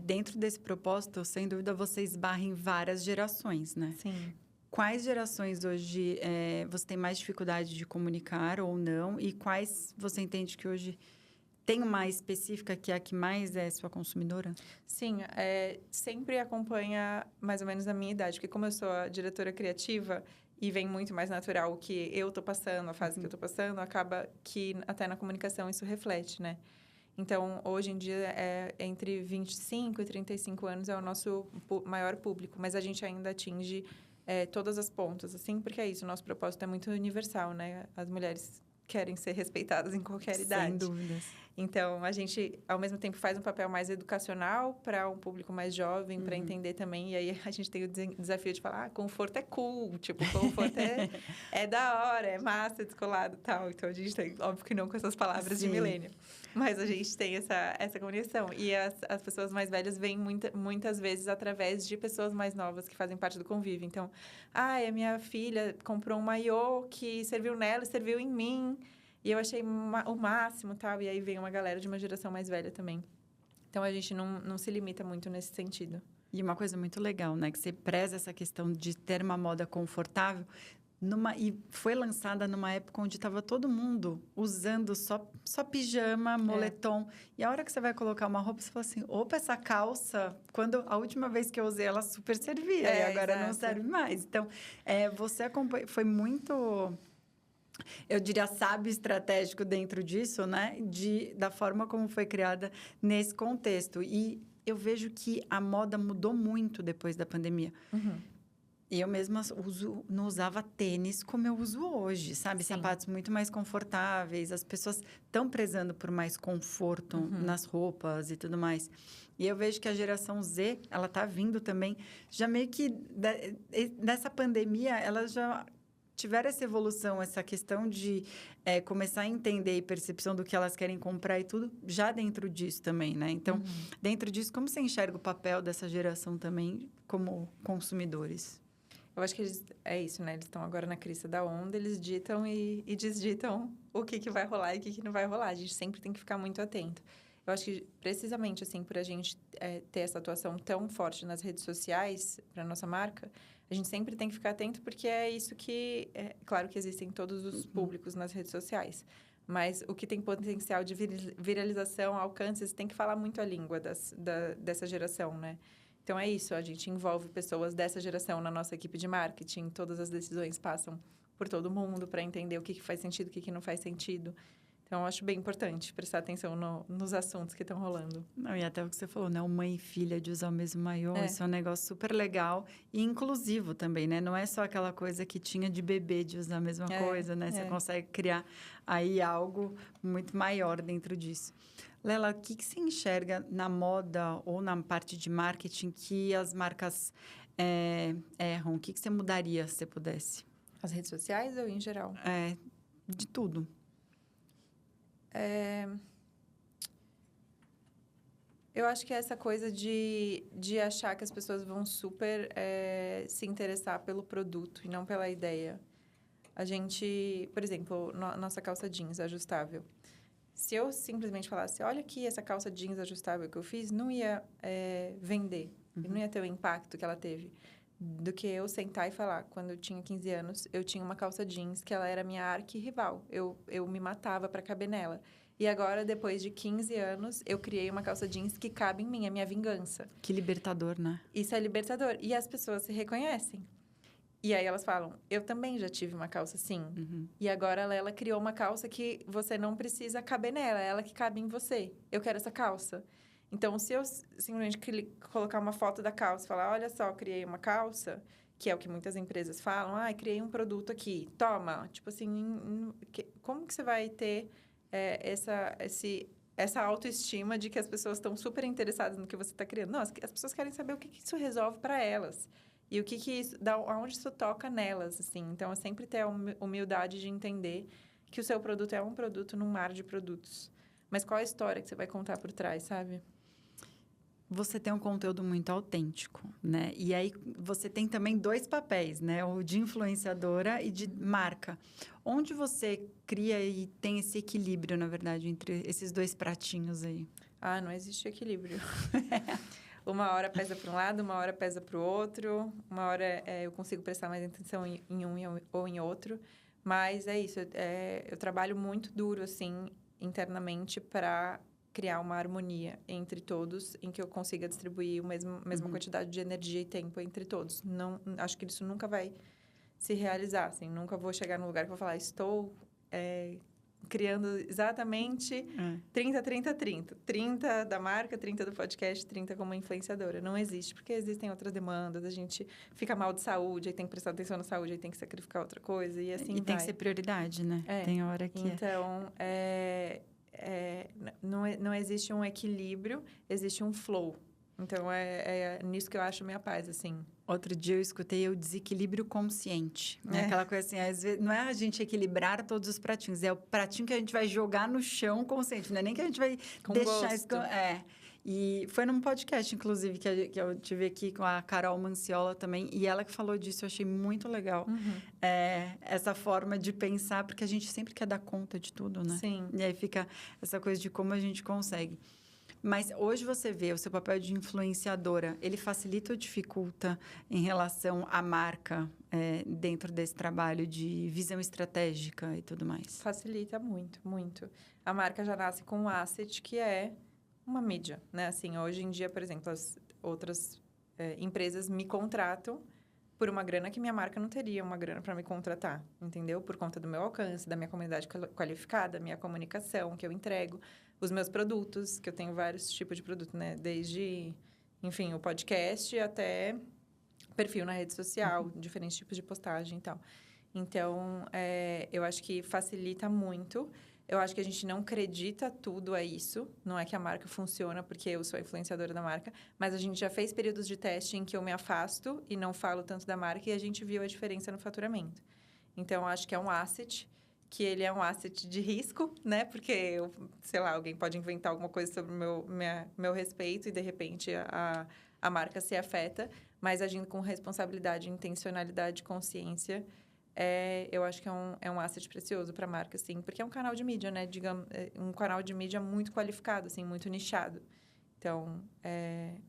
Dentro desse propósito, sem dúvida, você esbarra em várias gerações, né? Sim. Quais gerações hoje você tem mais dificuldade de comunicar ou não? E quais você entende que hoje tem uma específica que é a que mais é sua consumidora? Sim, sempre acompanha mais ou menos a minha idade. Porque como eu sou a diretora criativa e vem muito mais natural o que eu estou passando, a fase que eu estou passando, acaba que até na comunicação isso reflete, né? Então, hoje em dia, entre 25 e 35 anos é o nosso maior público. Mas a gente ainda atinge todas as pontas, assim, porque é isso, o nosso propósito é muito universal, né? As mulheres querem ser respeitadas em qualquer idade. Sem dúvidas. Então, a gente, ao mesmo tempo, faz um papel mais educacional para um público mais jovem, para entender também. E aí, a gente tem o desafio de falar, conforto é cool, tipo, conforto é da hora, é massa, descolado e tal. Então, a gente tem, óbvio que não com essas palavras de milênio, mas a gente tem essa conexão. E as pessoas mais velhas vêm muitas vezes através de pessoas mais novas que fazem parte do convívio. Então, a minha filha comprou um maiô que serviu nela e serviu em mim. E eu achei o máximo, tal. E aí vem uma galera de uma geração mais velha também. Então, a gente não se limita muito nesse sentido. E uma coisa muito legal, né? Que você preza essa questão de ter uma moda confortável. E foi lançada numa época onde estava todo mundo usando só pijama, moletom. E a hora que você vai colocar uma roupa, você fala assim, opa, essa calça... Quando a última vez que eu usei, ela super servia. E agora não serve mais. Então, você acompanha... Foi muito... Eu diria sábio estratégico dentro disso, né? Da forma como foi criada nesse contexto. E eu vejo que a moda mudou muito depois da pandemia. Eu mesma não usava tênis como eu uso hoje, sabe? Sim. Sapatos muito mais confortáveis. As pessoas estão prezando por mais conforto nas roupas e tudo mais. E eu vejo que a geração Z, ela tá vindo também, já meio que... Nessa pandemia, ela já... tiveram essa evolução, essa questão de começar a entender e percepção do que elas querem comprar e tudo, já dentro disso também, né? Então, dentro disso, como você enxerga o papel dessa geração também como consumidores? Eu acho que é isso, né? Eles estão agora na crista da onda, eles ditam e desditam o que vai rolar e o que não vai rolar. A gente sempre tem que ficar muito atento. Eu acho que, precisamente, assim, por a gente ter essa atuação tão forte nas redes sociais, para a nossa marca, a gente sempre tem que ficar atento, porque é isso que... claro que existem todos os públicos nas redes sociais, mas o que tem potencial de viralização, alcance, você tem que falar muito a língua dessa geração, né? Então, é isso, a gente envolve pessoas dessa geração na nossa equipe de marketing, todas as decisões passam por todo mundo para entender o que faz sentido, o que não faz sentido. Então, eu acho bem importante prestar atenção nos assuntos que estão rolando. Não, e até o que você falou, né? O mãe e filha de usar o mesmo maiô, isso é um negócio super legal e inclusivo também, né? Não é só aquela coisa que tinha de bebê de usar a mesma coisa, né? Você consegue criar aí algo muito maior dentro disso. Lela, o que você enxerga na moda ou na parte de marketing que as marcas erram? O que você mudaria se você pudesse? As redes sociais ou em geral? De tudo. Eu acho que é essa coisa de achar que as pessoas vão super se interessar pelo produto e não pela ideia. A gente, por exemplo, nossa calça jeans ajustável. Se eu simplesmente falasse, olha aqui essa calça jeans ajustável que eu fiz, não ia vender. Não ia ter o impacto que ela teve. Do que eu sentar e falar, quando eu tinha 15 anos, eu tinha uma calça jeans que ela era minha arquirrival. Eu me matava para caber nela. E agora, depois de 15 anos, eu criei uma calça jeans que cabe em mim, é minha vingança. Que libertador, né? Isso é libertador. E as pessoas se reconhecem. E aí elas falam, eu também já tive uma calça assim. Uhum. E agora ela criou uma calça que você não precisa caber nela, é ela que cabe em você. Eu quero essa calça. Então, se eu simplesmente colocar uma foto da calça e falar, olha só, criei uma calça, que é o que muitas empresas falam, criei um produto aqui, toma. Tipo assim, como que você vai ter essa autoestima de que as pessoas estão super interessadas no que você está criando? Não, as pessoas querem saber o que isso resolve para elas. E o que isso, aonde isso toca nelas, assim. Então, é sempre ter a humildade de entender que o seu produto é um produto num mar de produtos. Mas qual a história que você vai contar por trás, sabe? Você tem um conteúdo muito autêntico, né? E aí, você tem também 2 papéis, né? O de influenciadora e de marca. Onde você cria e tem esse equilíbrio, na verdade, entre esses 2 pratinhos aí? Não existe equilíbrio. Uma hora pesa para um lado, uma hora pesa para o outro. Uma hora eu consigo prestar mais atenção em um ou em outro. Mas é isso, eu trabalho muito duro, assim, internamente para criar uma harmonia entre todos, em que eu consiga distribuir a mesma quantidade de energia e tempo entre todos. Não, acho que isso nunca vai se realizar, assim. Nunca vou chegar num lugar que eu vou falar, estou criando exatamente 30, 30, 30. 30 da marca, 30 do podcast, 30 como influenciadora. Não existe, porque existem outras demandas. A gente fica mal de saúde, aí tem que prestar atenção na saúde, aí tem que sacrificar outra coisa, e assim vai. E tem que ser prioridade, né? Tem hora que então, não existe um equilíbrio, existe um flow. Então, é nisso que eu acho minha paz, assim. Outro dia eu escutei o desequilíbrio consciente. Né? Aquela coisa assim, às vezes, não é a gente equilibrar todos os pratinhos, é o pratinho que a gente vai jogar no chão consciente, não é nem que a gente vai deixar... E foi num podcast, inclusive, que eu tive aqui com a Carol Manciola também, e ela que falou disso, eu achei muito legal. Essa forma de pensar, porque a gente sempre quer dar conta de tudo, né? Sim. E aí fica essa coisa de como a gente consegue. Mas hoje você vê o seu papel de influenciadora, ele facilita ou dificulta em relação à marca dentro desse trabalho de visão estratégica e tudo mais? Facilita muito, muito. A marca já nasce com um asset que é uma mídia, né? Assim, hoje em dia, por exemplo, as outras empresas me contratam por uma grana que minha marca não teria uma grana para me contratar, entendeu? Por conta do meu alcance, da minha comunidade qualificada, minha comunicação que eu entrego, os meus produtos, que eu tenho vários tipos de produto, né? Desde, enfim, o podcast até perfil na rede social, diferentes tipos de postagem e tal. Então, eu acho que facilita muito. Eu acho que a gente não acredita tudo a isso. Não é que a marca funciona porque eu sou a influenciadora da marca, mas a gente já fez períodos de teste em que eu me afasto e não falo tanto da marca e a gente viu a diferença no faturamento. Então, eu acho que é um asset, que ele é um asset de risco, né? Porque, sei lá, alguém pode inventar alguma coisa sobre o meu respeito e, de repente, a marca se afeta, mas agindo com responsabilidade, intencionalidade, consciência... eu acho que é um asset precioso para a marca, assim, porque é um canal de mídia, né? Digamos, um canal de mídia muito qualificado, assim, muito nichado. Então,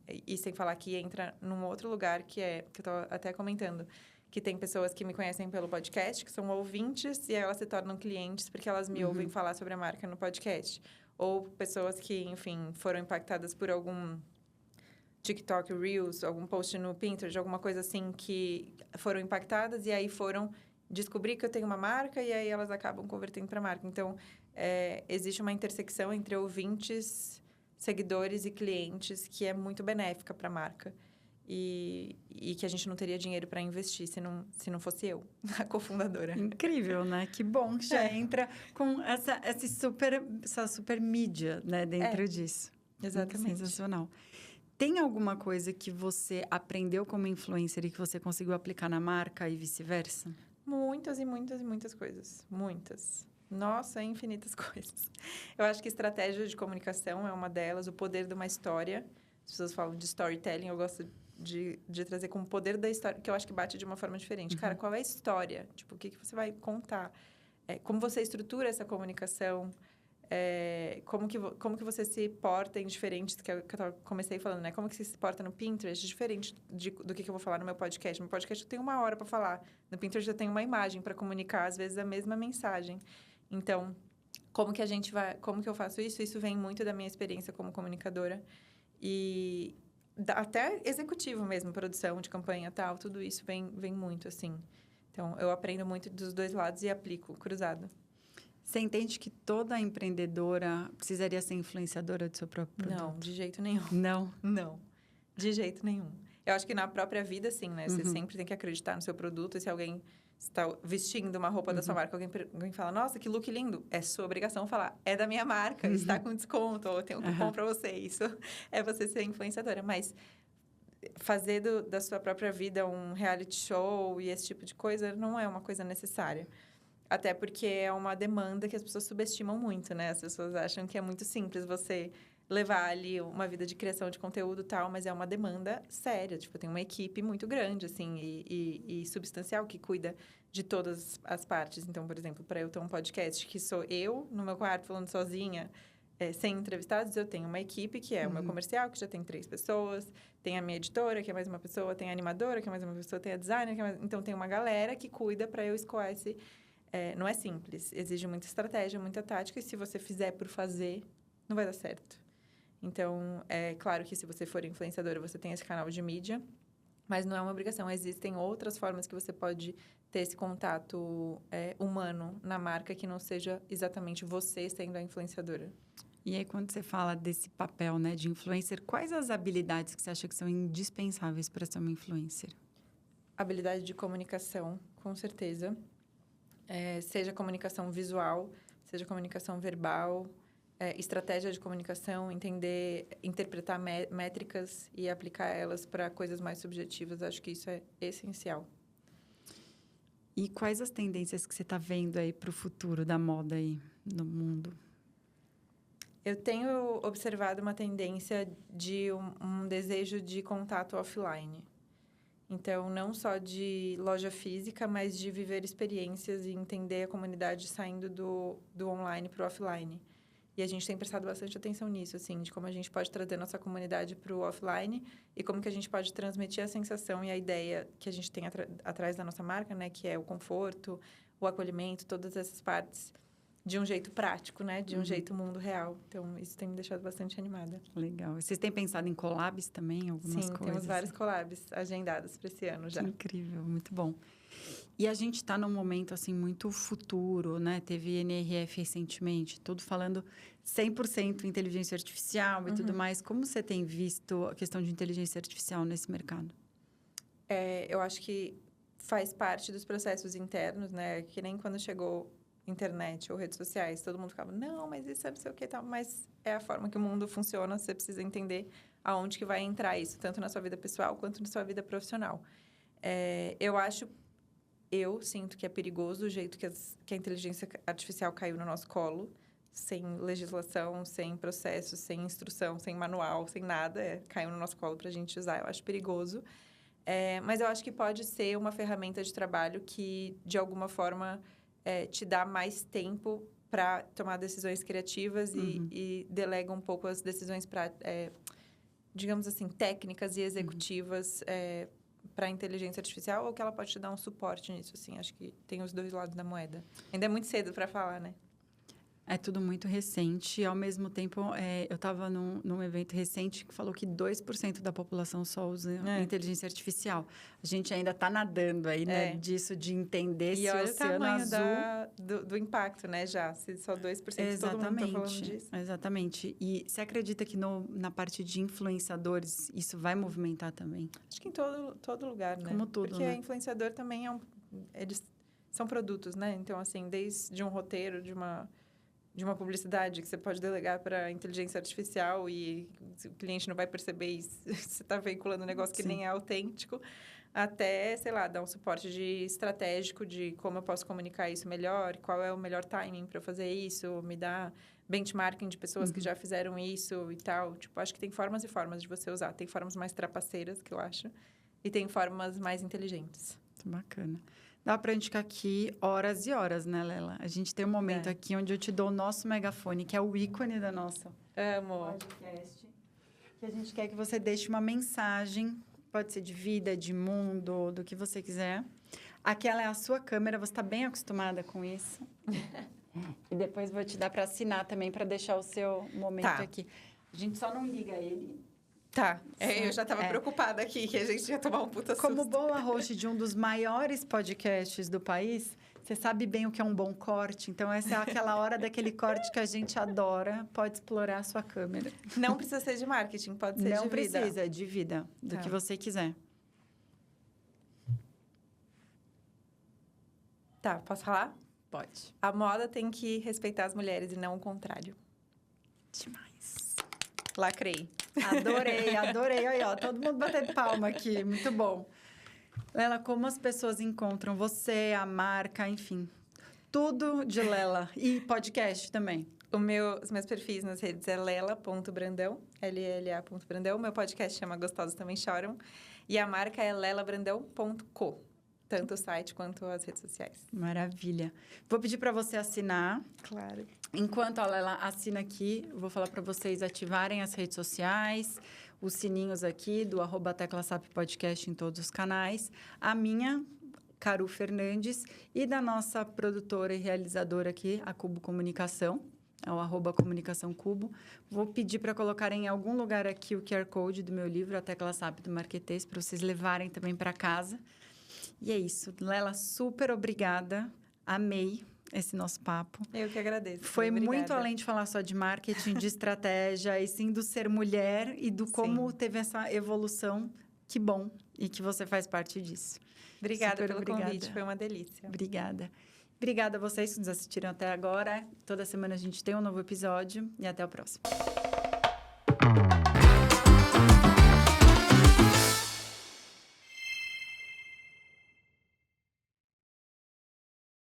e sem falar que entra num outro lugar que eu estou até comentando, que tem pessoas que me conhecem pelo podcast, que são ouvintes, e aí elas se tornam clientes porque elas me ouvem falar sobre a marca no podcast. Ou pessoas que, enfim, foram impactadas por algum TikTok, Reels, algum post no Pinterest, alguma coisa assim, que foram impactadas e aí foram descobrir que eu tenho uma marca e aí elas acabam convertendo para marca. Então, existe uma intersecção entre ouvintes, seguidores e clientes que é muito benéfica para a marca. E que a gente não teria dinheiro para investir se não fosse eu, a cofundadora. Incrível, né? Que bom que já entra com essa super mídia, né? Dentro disso. Exatamente. Sensacional. Tem alguma coisa que você aprendeu como influencer e que você conseguiu aplicar na marca e vice-versa? Muitas e muitas e muitas coisas. Muitas. Nossa, infinitas coisas. Eu acho que estratégia de comunicação é uma delas. O poder de uma história. As pessoas falam de storytelling. Eu gosto de trazer como poder da história, que eu acho que bate de uma forma diferente. Cara, qual é a história? Tipo, o que você vai contar? Como você estrutura essa comunicação? Como que você se porta em diferentes... Que eu comecei falando, né? Como que você se porta no Pinterest diferente do que eu vou falar no meu podcast. No podcast eu tenho 1 hora para falar. No Pinterest eu tenho uma imagem para comunicar, às vezes, a mesma mensagem. Então, como que eu faço isso? Isso vem muito da minha experiência como comunicadora. E até executivo mesmo, produção de campanha e tal, tudo isso vem muito, assim. Então, eu aprendo muito dos dois lados e aplico cruzado. Você entende que toda empreendedora precisaria ser influenciadora do seu próprio produto? Não, de jeito nenhum. Não? Não, de jeito nenhum. Eu acho que na própria vida, sim, né? Você sempre tem que acreditar no seu produto. E se alguém está vestindo uma roupa da sua marca, alguém fala, nossa, que look lindo. É sua obrigação falar, é da minha marca, está com desconto, ou tem um cupom para você. Isso é você ser influenciadora. Mas fazer da sua própria vida um reality show e esse tipo de coisa não é uma coisa necessária. Até porque é uma demanda que as pessoas subestimam muito, né? As pessoas acham que é muito simples você levar ali uma vida de criação de conteúdo e tal, mas é uma demanda séria. Tipo, tem uma equipe muito grande, assim, e substancial que cuida de todas as partes. Então, por exemplo, para eu ter um podcast que sou eu, no meu quarto, falando sozinha, sem entrevistados, eu tenho uma equipe que é o meu comercial, que já tem 3 pessoas, tem a minha editora, que é mais uma pessoa, tem a animadora, que é mais uma pessoa, tem a designer, que é mais... Então, tem uma galera que cuida para eu escoar esse... não é simples, exige muita estratégia, muita tática, e se você fizer por fazer, não vai dar certo. Então, é claro que se você for influenciadora, você tem esse canal de mídia, mas não é uma obrigação. Existem outras formas que você pode ter esse contato humano na marca que não seja exatamente você sendo a influenciadora. E aí, quando você fala desse papel, né, de influencer, quais as habilidades que você acha que são indispensáveis para ser uma influencer? Habilidade de comunicação, com certeza. Seja comunicação visual, seja comunicação verbal, estratégia de comunicação, interpretar métricas e aplicar elas para coisas mais subjetivas. Acho que isso é essencial. E quais as tendências que você está vendo aí para o futuro da moda aí no mundo? Eu tenho observado uma tendência de um desejo de contato offline. Então, não só de loja física, mas de viver experiências e entender a comunidade saindo do online para o offline. E a gente tem prestado bastante atenção nisso, assim, de como a gente pode trazer nossa comunidade para o offline e como que a gente pode transmitir a sensação e a ideia que a gente tem atrás da nossa marca, né? Que é o conforto, o acolhimento, todas essas partes, de um jeito prático, né? De um jeito mundo real. Então, isso tem me deixado bastante animada. Legal. Vocês têm pensado em collabs também? Algumas Sim, coisas? temos vários collabs agendados para esse ano já. Que incrível, muito bom. E a gente está num momento, assim, muito futuro, né? Teve NRF recentemente, tudo falando 100% inteligência artificial e tudo mais. Como você tem visto a questão de inteligência artificial nesse mercado? Eu acho que faz parte dos processos internos, né? Que nem quando chegou internet ou redes sociais, todo mundo ficava, não, mas isso é não sei o que e tal. Mas é a forma que o mundo funciona, você precisa entender aonde que vai entrar isso, tanto na sua vida pessoal quanto na sua vida profissional. Eu sinto que é perigoso o jeito que a inteligência artificial caiu no nosso colo, sem legislação, sem processo, sem instrução, sem manual, sem nada. Caiu no nosso colo para a gente usar. Eu acho perigoso. Mas eu acho que pode ser uma ferramenta de trabalho que, de alguma forma, te dá mais tempo para tomar decisões criativas e delega um pouco as decisões, digamos assim, técnicas e executivas para a inteligência artificial, ou que ela pode te dar um suporte nisso, assim. Acho que tem os dois lados da moeda. Ainda é muito cedo para falar, né? É tudo muito recente. E, ao mesmo tempo, eu estava num evento recente que falou que 2% da população só usa inteligência artificial. A gente ainda está nadando aí, né? Disso, de entender se o oceano azul... do impacto, né? Já, se só 2% todo mundo está falando disso. Exatamente. E você acredita que na parte de influenciadores, isso vai movimentar também? Acho que em todo lugar, né? Como tudo, porque né? influenciador também eles são produtos, né? Então, assim, desde um roteiro de uma publicidade que você pode delegar para inteligência artificial e o cliente não vai perceber isso, você está veiculando um negócio que nem é autêntico, até, sei lá, dar um suporte estratégico de como eu posso comunicar isso melhor, qual é o melhor timing para fazer isso, me dar benchmarking de pessoas que já fizeram isso e tal. Tipo, acho que tem formas e formas de você usar. Tem formas mais trapaceiras, que eu acho, e tem formas mais inteligentes. Muito bacana. Dá para indicar aqui horas e horas, né, Lela? A gente tem um momento aqui onde eu te dou o nosso megafone, que é o ícone da nossa podcast. Que a gente quer que você deixe uma mensagem, pode ser de vida, de mundo, do que você quiser. Aquela é a sua câmera, você está bem acostumada com isso. E depois vou te dar para assinar também, para deixar o seu momento aqui. A gente só não liga ele Tá, eu já tava preocupada aqui, que a gente ia tomar um puta susto. Como boa host de um dos maiores podcasts do país, você sabe bem o que é um bom corte. Então, essa é aquela hora daquele corte que a gente adora. Pode explorar a sua câmera. Não precisa ser de marketing, pode ser de vida. Não precisa, é de vida, do que você quiser. Tá, posso falar? Pode. A moda tem que respeitar as mulheres e não o contrário. Demais. Lacrei. Adorei. Olha, ó, todo mundo batendo palma aqui. Muito bom. Lela, como as pessoas encontram você, a marca, enfim. Tudo de Lela. E podcast também. Os meus perfis nas redes é lela.brandão, LLA.brandão. Meu podcast chama Gostosos Também Choram. E a marca é lelabrandão.co. Tanto o site quanto as redes sociais. Maravilha. Vou pedir para você assinar. Claro. Enquanto a Lela assina aqui, eu vou falar para vocês ativarem as redes sociais, os sininhos aqui do @teclasap podcast em todos os canais. A minha, Caru Fernandes, e da nossa produtora e realizadora aqui, a Cubo Comunicação, é o @comunicação Cubo. Vou pedir para colocarem em algum lugar aqui o QR Code do meu livro, A Tecla SAP do Marquetês, para vocês levarem também para casa. E é isso. Lela, super obrigada. Amei esse nosso papo. Eu que agradeço. Foi Obrigada. muito além de falar só de marketing, de estratégia, e sim do ser mulher e do como teve essa evolução. Que bom. E que você faz parte disso. Obrigada pelo convite. Foi uma delícia. Obrigada. Obrigada a vocês que nos assistiram até agora. Toda semana a gente tem um novo episódio. E até o próximo.